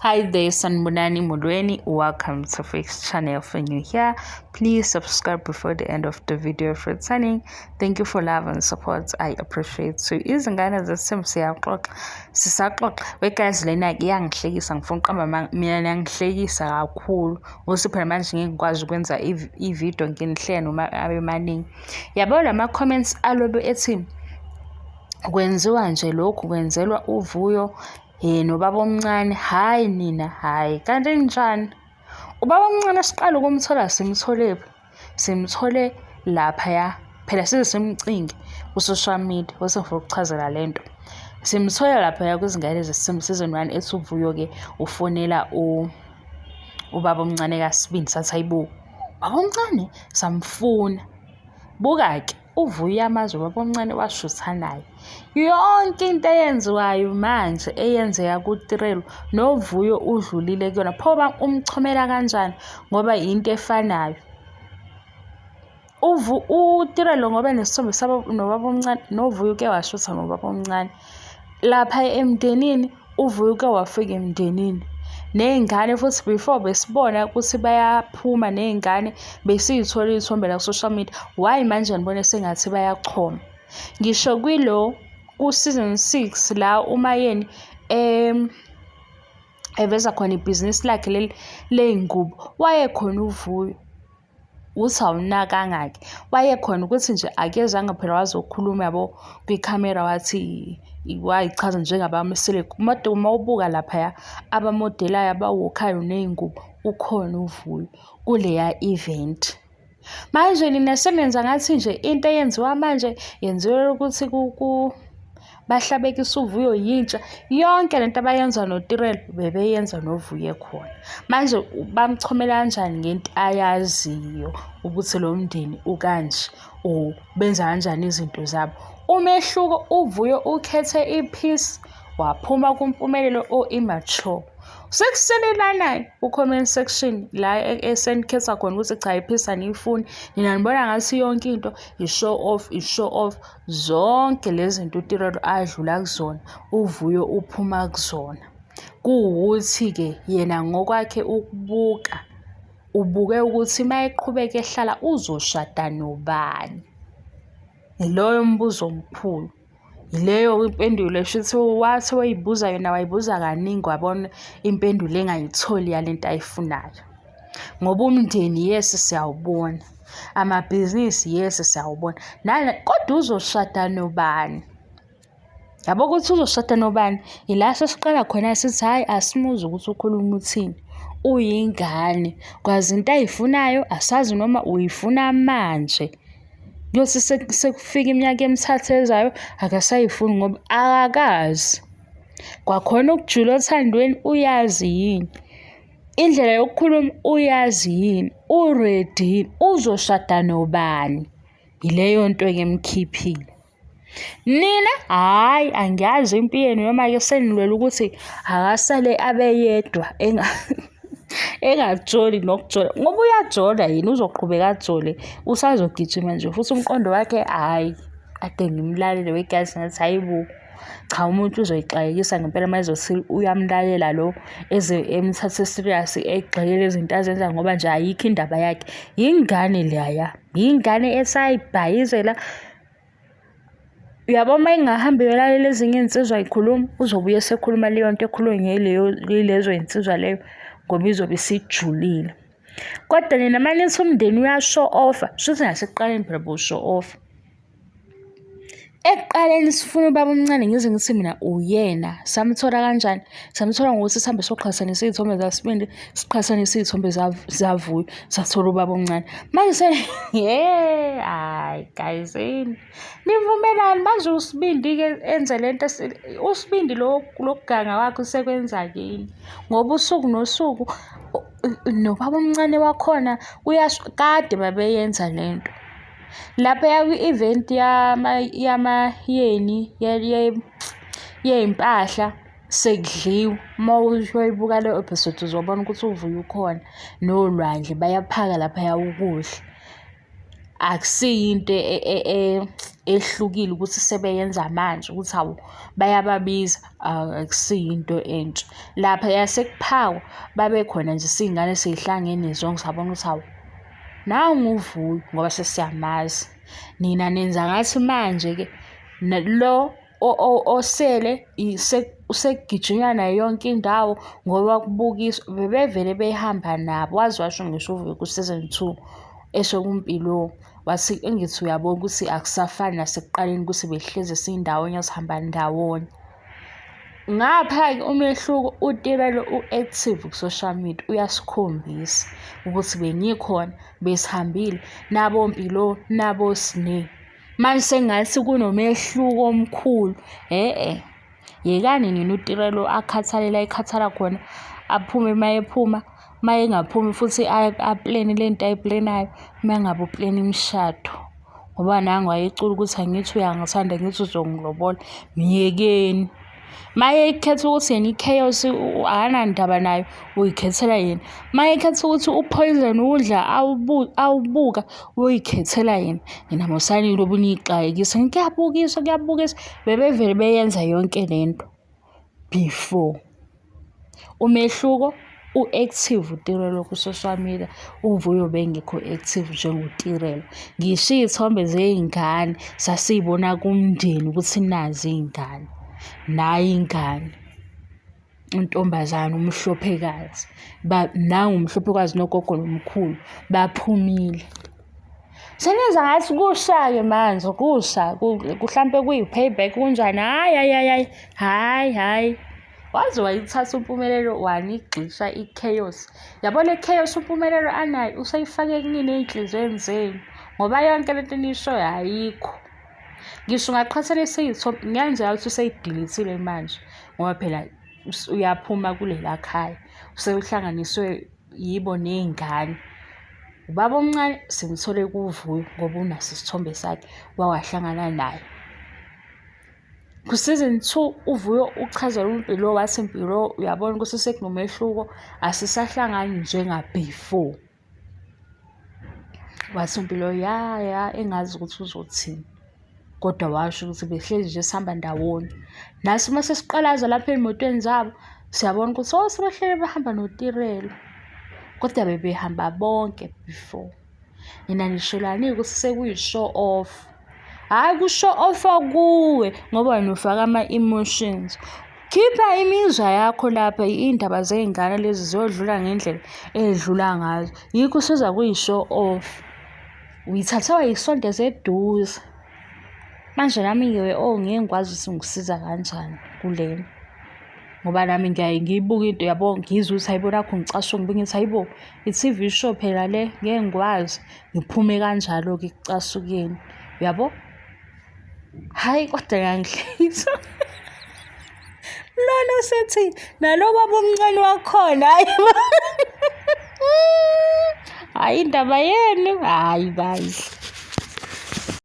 Hi there, Sanbonani Molweni. Welcome to Fix channel. For new here, please subscribe before the end of the video. For returning, thank you for love and support. I appreciate. So izingane sisaxoxa wekazi lena iyangihlekisa ngifuna uqamba mina yangihlekisa kakhulu ukuthi phela manje ngikwazi ukwenza i-video nginihlele noma abe maningi. Yabo lama comments alobe ethi kwenziwa nje lokhu kwenzelwa uvuyo nobaba omncane, hayi nina, hayi kanti njani? Ubaba omncane siqala ukumthola simthole laphaya phela sisimcingi ku-social media bese ngifuna ukuchazela lento. Simthola laphaya kwizingane season 1 ethi uvuyo-ke ufonela ubaba omncane kaSibindi sathi hayibo baba omncane samfuna. Buka-ke uvuyo amazwe ubaba omncane washutha naye. Yonke into eyenziwayo manje eyenzeka kuTirelo novuyo udlulile kuyona phoba umchomela kanjani ngoba into efanayo. uTirelo ngoba nesithombe sabo nobaba omncane novuyo ke washutha nobaba omncane lapha emndenini. Uvuyo ke wafika emndenini ney'ngane futhi before besibona ukuthi bayaphuma ney'ngane besiyithola iy'thombe la ku-social media. Why manje ngibone sengathi bayachoma? Ngisho ku-season 6 la uMayeni eveza khona ibhizinisi lakhe ley'ngubo wayekhona uvuyo. Uthi awunakanga-ke wayekhona ukuthi nje akezange phela wazokhuluma yabo kwikhamera wathi wayichaza njengabamselekhu. Uma ubuka laphaya abamodelayo abawokhayo ney'ngubo ukhona uvuyo kuleya event. Manje nina senenza ngathi nje into eyenziwa manje yenziwe ukuthi bahlabekisa uvuyo yintsha. Yonke lento abayenza noTirelo bebeyenza novuyo khona. Manje bamchomela kanjani ngento ayaziyo ukuthi lo mndeni ukanje benza kanjani izinto zabo? Umehluko uvuyo ukhethe ipeace waphuma kumpumelelo immature. Sekuselelanayo ku-comment section la esenikhetha khona ukuthi cha ipeace aniyifuni. Nina nibona ngathi yonke into i-show off zonke lezi zinto uTirelo adlula kuzona uvuyo uphuma kuzona. Kuwukuthi-ke yena ngokwakhe ubuke ukuthi mayeqhubeka ehlala uzoshada nobani. Iloyo mbuzo omkhulu. Ileyo impendulo eshuthi wathi wayibuza yona wayibuza kaningi wabona impendulo engayitholi yalento ayifunayo. Ngoba umndeni yes siyawubona, amabhizinisi yes siyawubona, kodwa uzoshada nobani? Yabo ukuthi uzoshada nobani ila sesiqala khona sithi hayi asimuzi ukuthi ukhuluma uthini. Uyingane kwazi into ayifunayo asazi noma uyifuna manje. Yosi sekufika iminyaka emithathu ezayo akasayifuni ngoba akakazi. Kwakhona ukujula othandweni uyazi yini? Indlela yokukhuluma uyazi yini? Uready yini? Uzoshada nobani? Ileyo nto emkhiphile. Nina hayi angiyazi impilo noma-ke senilwela ukuthi akasale abeyedwa engajoli nokujola ngoba uyajola yini uzoqhubeka ajole usazogijima nje futhi umqondo wakhe hayi ade ngimlalele wegazi ngathi hayibo cha umuntu uzoyixakekisa ngempela mayezothi uyamlalela lo eze emthathe serious egxekele izinto azenza ngoba nje ayikho indaba yakhe. Yingane leya, yingane esayibhayizela. Yabo uma ingahamba yolalela ezinye insizwa ayikhuluma uzobuye sekhuluma leyo nto ekhulunywe yilezo insizwa leyo ngoba izobe isijulile. Kodwa nina manithi umndeni uyashow offer shuthi ngasekuqaleni phela bo-show off. Ekuqaleni sifuna ubaba omncane ngize ngithi mina uyena. Samthola kanjani? Samthola ngokuthi sihambe soqhathanisa iy'thombe zaSibindi siqhathanisa iy'thombe zavuyo sathola ubaba omncane. Manje hayi guys nivumelani manje uSibindi-ke enze lento uSibindi lokuganga wakhe usekwenza kini ngoba usuku nosuku nobaba omncane wakhona kade babeyenza lento. Lapha kwi-event yey'mpahla sekudliwe. Uma uyibuka leyo episode uzobona ukuthi uvuyo ukhona nolwandle bayaphaka laphaya ukudla. Akusiyinto ehlukile ukuthi sebeyenza manje ukuthi hawu bayababiza akusiyinto entsha. Lapha yasekuphakwa babekhona nje siy'ngane sey'hlangene zonke sabona ukuthi hawu nangu uVuyo ngoba sesiyamazi. Nina nenza ngathi manje-ke lo osele usegijinywa nayo yonke indawo ngoba kubukiswa bebevele behamba nabo. Waze washo ngisho uVuyo ku-season 2 esokumpilo wathi engithi uyabona ukuthi akusafani nasekuqaleni ukuthi behlezi sindawonye sihamba ndawonye. Ngapha-ke umehluko uTirelo u-active ku-social media uyasikhombisa ukuthi bengikhona besihambile nabo Mpilo nabo Sne. Manje sengathi kunomehluko omkhulu. Yekani nina uTirelo akhathalela ekhathala khona aphume mayephuma mayengaphumi futhi aplane lento ayiplenayo mangabe uplane imishado ngoba nangu ayecula ukuthi angithi uyangithanda ngithi uzongilobola. Myekeni maye ikhetha ukuthi yena i-chaos akanandaba nayo uyikhethela yena. Maye ikhetha ukuthi uPoison udla awubuka uyikhethela yena. Nina mosanile obuniyixakekisa ngiyabukisa bebevele beyenza yonke lento before. Umehluko u-active uTirelo ku-social media, uVuyo bengekho active njengoTirelo. Ngisho iy'thombe zey'ngane sasiy'bona kumndeni ukuthi nazi iy'ngane nayi ingane untombazane umhlophekazi nangu umhlophekazi nogogo nomkhulu baphumile. Senenza ngathi kusha-ke manje kusha mhlampe kuyi-payback kunjani. Hayi waze wayithatha uMpumelelo wanigxisha i-chaos. Yabona i-chaos uMpumelelo anayo usayifake kunini ey'nhliziyweni zenu ngoba yonke lento eniyishoyo ayikho. Ngisho ungaqhathanisa iy'thombe ngiyenzela ukuthi useyidilithile manje ngoba phela uyaphuma kulela khaya usewuhlanganiswe yibo ney'ngane. Ubaba omncane simthole kuVuyo ngoba unaso isithombe sakhe wahlangana naye. Ku-season 2 uVuyo uchazela uMpilo wathi Mpilo uyabona ukuthi sekunomehluko asisahlangani njenga-before. Wathi uMpilo ya engazi ukuthi uzothini kodwa washo ukuthi behlezi nje sihamba ndawonye. Nathi uma sesiqalaza lapha ey'motweni zabo siyabona ukuthi sebehlele behamba noTirelo kodwa bebehamba bonke before. Nina nisholani ukuthi sekuyi-show off. Hhayi kushow off kuwe ngoba wena ufaka ama-emotions. Khipha imizwa yakho lapha iy'ndaba zey'ngane lezi ziyodlula ngendlela ey'dlula ngazo. Yikho usuza kuyi-show off. Uyithathe wayisondeza eduze. Manje nami-ke ngeke ngikwazi ukuthi ngikusiza kanjani kulena ngoba nami ngiyaye ngiyibuke into yabo ngizwe ukuthi hayibo nakho ngicashwe ngibe ngithi hayibo i-TV show phela le ngeke ngikwazi ngiphume kanjalo-ke ekucasukeni uyabo. Hhayi kodwa yangihlisa lona usethi nalo baba omncane wakhona hayi indaba yenu hayi bandla.